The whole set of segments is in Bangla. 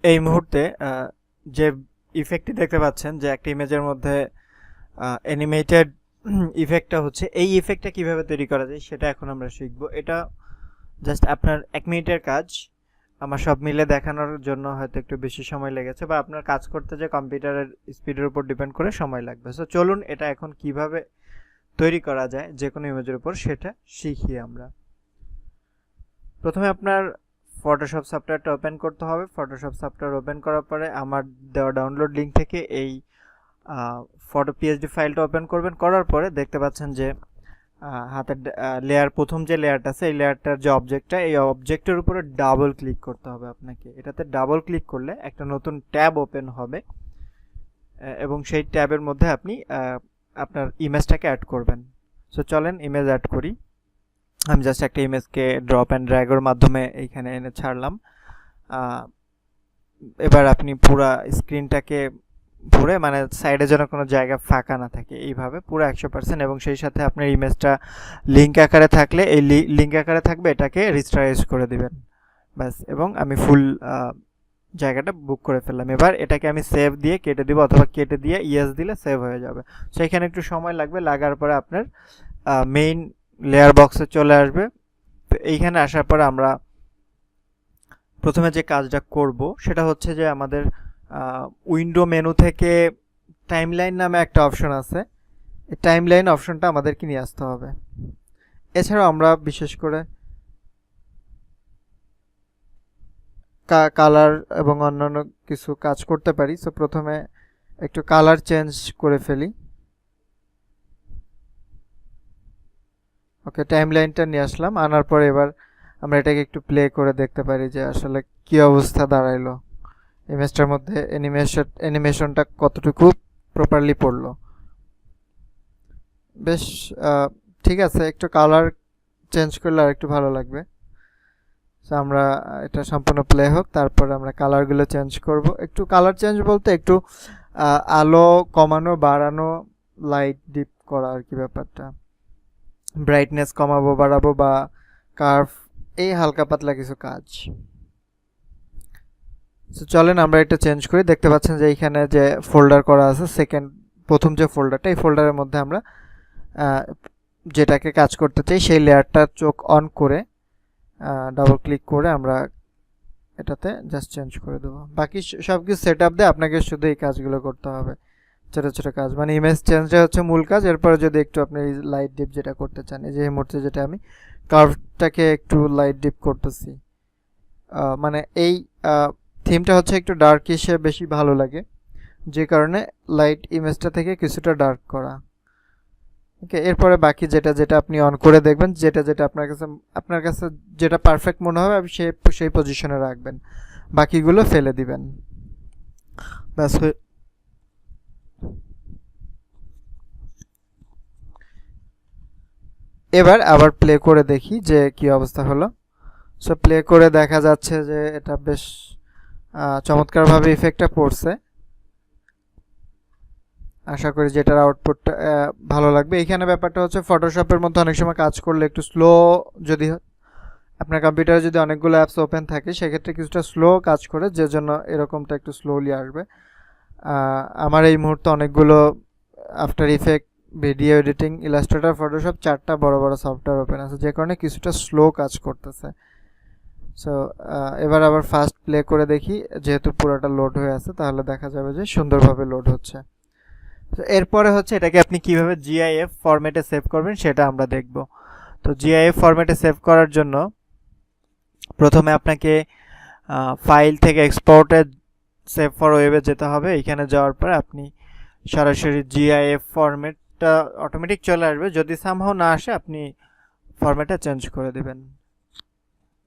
এই মুহূর্তে যে ইফেক্টটি দেখতে পাচ্ছেন যে একটা ইমেজের মধ্যে অ্যানিমেটেড ইফেক্টটা হচ্ছে, এই ইফেক্টটা কিভাবে তৈরি করা যায় সেটা এখন আমরা শিখব। এটা জাস্ট আপনার 1 মিনিটের কাজ। আমার সব মিলে দেখানোর জন্য হয়তো একটু বেশি সময় লেগেছে, বা আপনার কাজ করতে যে কম্পিউটারের স্পিডের উপর ডিপেন্ড করে সময় লাগবে। সো চলুন এটা এখন কিভাবে তৈরি করা যায় যে কোনো ইমেজের উপর সেটা শিখি আমরা। প্রথমে আপনার ফটোশপ সফটওয়্যারটা ওপেন করতে হবে। ফটোশপ সফটওয়্যার ওপেন করার পরে আমার দেওয়া ডাউনলোড লিঙ্ক থেকে এই ফটো পিএসডি ফাইলটা ওপেন করবেন। করার পরে দেখতে পাচ্ছেন যে হাতের লেয়ার, প্রথম যে লেয়ারটা আছে এই লেয়ারটার যে অবজেক্টটা, এই অবজেক্টের উপরে ডাবল ক্লিক করতে হবে আপনাকে। এটাতে ডাবল ক্লিক করলে একটা নতুন ট্যাব ওপেন হবে এবং সেই ট্যাবের মধ্যে আপনি আপনার ইমেজটাকে অ্যাড করবেন। সো চলেন ইমেজ অ্যাড করি। আমি জাস্ট একটা ইমেজকে ড্রপ অ্যান্ড ড্র্যাগের মাধ্যমে এইখানে এনে ছাড়লাম। এবার আপনি পুরা স্ক্রিনটাকে ভরে, মানে সাইডে যেন কোনো জায়গা ফাঁকা না থাকে, এইভাবে পুরো 100%, এবং সেই সাথে আপনার ইমেজটা লিঙ্ক আকারে থাকলে এই লিঙ্ক আকারে থাকবে, এটাকে রিস্টাইজ করে দিবেন ব্যাস। এবং আমি ফুল জায়গাটা বুক করে ফেললাম। এবার এটাকে আমি সেভ দিয়ে কেটে দিব, অথবা কেটে দিয়ে ইয়েস দিলে সেভ হয়ে যাবে। সো এখানে একটু সময় লাগবে, লাগার পরে আপনার মেইন লেয়ার বক্সে চলে আসবে। তো এইখানে আসার পরে আমরা প্রথমে যে কাজটা করব সেটা হচ্ছে যে আমাদের উইন্ডো মেনু থেকে টাইমলাইন নামে একটা অপশন আছে, এই টাইমলাইন অপশনটা আমাদেরকে নিয়ে আসতে হবে। এছাড়াও আমরা বিশেষ করে কালার এবং অন্যান্য কিছু কাজ করতে পারি। সো প্রথমে একটু কালার চেঞ্জ করে ফেলি। ওকে, টাইমলাইনটা নিয়ে আসলাম। আনার পরে এবার আমরা এটাকে একটু প্লে করে দেখতে পারি যে আসলে কি অবস্থা দাঁড়াইলো, ইমেজটার মধ্যে অ্যানিমেশনটা কতটুকু প্রপারলি পড়লো। বেশ ঠিক আছে, একটু কালার চেঞ্জ করলে আর একটু ভালো লাগবে। সো আমরা এটা সম্পূর্ণ প্লে হোক, তারপর আমরা কালারগুলো চেঞ্জ করব। একটু কালার চেঞ্জ বলতে একটু আলো কমানো বাড়ানো, লাইট ডিপ করা আর কি ব্যাপারটা, ব্রাইটনেস কমাবো বাড়াবো বা কার্ভ, এই হালকা পাতলা কিছু কাজ। সো চলেন আমরা এটা চেঞ্জ করি। দেখতে পাচ্ছেন যে এইখানে যে ফোল্ডার করা আছে, প্রথম যে ফোল্ডারটা, এই ফোল্ডারের মধ্যে আমরা যেটাকে কাজ করতে চাই সেই লেয়ারটা চোখ অন করে ডাবল ক্লিক করে আমরা এটাতে জাস্ট চেঞ্জ করে দেবো। বাকি সব কিছু সেট আপ দিয়ে আপনাকে শুধু এই কাজগুলো করতে হবে, ছোটো ছোটো কাজ, মানে ইমেজ চেঞ্জটা হচ্ছে মূল কাজ। এরপরে যদি একটু আপনি লাইট ডিপ যেটা করতে চান, এই যে মুহূর্তে যেটা আমি কার্ভটাকে একটু লাইট ডিপ করতেছি, মানে এই থিমটা হচ্ছে একটু ডার্কিশে বেশি ভালো লাগে, যে কারণে লাইট ইমেজটা থেকে কিছুটা ডার্ক করা। ওকে, এরপরে বাকি যেটা যেটা আপনি অন করে দেখবেন, যেটা যেটা আপনার কাছে যেটা পারফেক্ট মনে হবে আপনি সেই পজিশনে রাখবেন, বাকিগুলো ফেলে দিবেন ব্যাস। এবার আবার প্লে করে দেখি যে কি অবস্থা হলো। সো প্লে করে দেখা যাচ্ছে যে এটা বেশ চমৎকারভাবে ইফেক্টটা পড়ছে। আশা করি যে এটার আউটপুটটা ভালো লাগবে। এইখানে ব্যাপারটা হচ্ছে ফটোশপের মধ্যে অনেক সময় কাজ করলে একটু স্লো, যদি আপনার কম্পিউটারে যদি অনেকগুলো অ্যাপস ওপেন থাকে সেক্ষেত্রে কিছুটা স্লো কাজ করে, যে জন্য এরকমটা একটু স্লোলি আসবে। আমার এই মুহূর্তে অনেকগুলো after effect, video editing, Illustrator, Photoshop 4টা বড় বড় সফটওয়্যার ওপেন আছে, যে কারণে কিছুটা স্লো কাজ করতেছে। সো এবার আবার ফার্স্ট প্লে করে দেখি, যেহেতু পুরোটা লোড হয়ে আছে তাহলে দেখা যাবে যে সুন্দরভাবে লোড হচ্ছে। এরপরে হচ্ছে এটাকে আপনি কিভাবে জিআইএফ ফরম্যাটে সেভ করবেন সেটা আমরা দেখব। তো জিআইএফ ফরম্যাটে সেভ করার জন্য প্রথমে আপনাকে ফাইল থেকে এক্সপোর্টে সেভ ফর ওয়েবে যেতে হবে। এখানে যাওয়ার পর আপনি সরাসরি জিআইএফ ফরম্যাটটা অটোমেটিক চলে আসবে। যদি সামহাও না আসে আপনি ফরম্যাটটা চেঞ্জ করে দেবেন,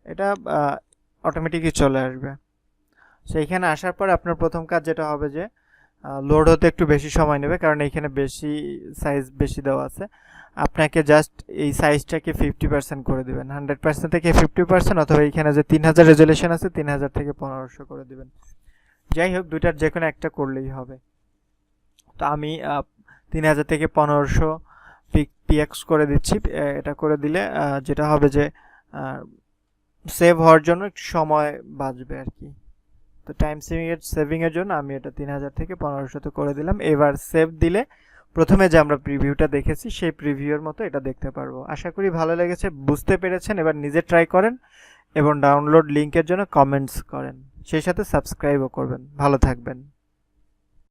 এটা অটোমেটিকই চলে আসবে। সেইখানে আসার পর আপনার প্রথম কাজ যেটা হবে যে লোড হতে একটু বেশি সময় নেবে, কারণ এইখানে বেশি সাইজ বেশি দেওয়া আছে। আপনাকে জাস্ট এই সাইজটাকে 50% করে দেবেন, 100% থেকে 50%, অথবা এইখানে যে 3000 রেজুলেশন আছে 3000 থেকে 1500 করে দেবেন। যাই হোক, দুইটার যে কোনো একটা করলেই হবে। তো আমি 3000 থেকে 1500 পিএক্স করে দিচ্ছি। এটা করে দিলে যেটা হবে যে সেভ হওয়ার জন্য একটু সময় বাঁচবে আর কি। তো টাইম সেভিংয়ের জন্য আমি এটা 3000 থেকে 1500 করে দিলাম। এবার সেভ দিলে প্রথমে যে আমরা প্রিভিউটা দেখেছি সেই প্রিভিউয়ের মতো এটা দেখতে পারবো। আশা করি ভালো লেগেছে, বুঝতে পেরেছেন। এবার নিজে ট্রাই করেন এবং ডাউনলোড লিঙ্কের জন্য কমেন্টস করেন, সেই সাথে সাবস্ক্রাইবও করবেন। ভালো থাকবেন।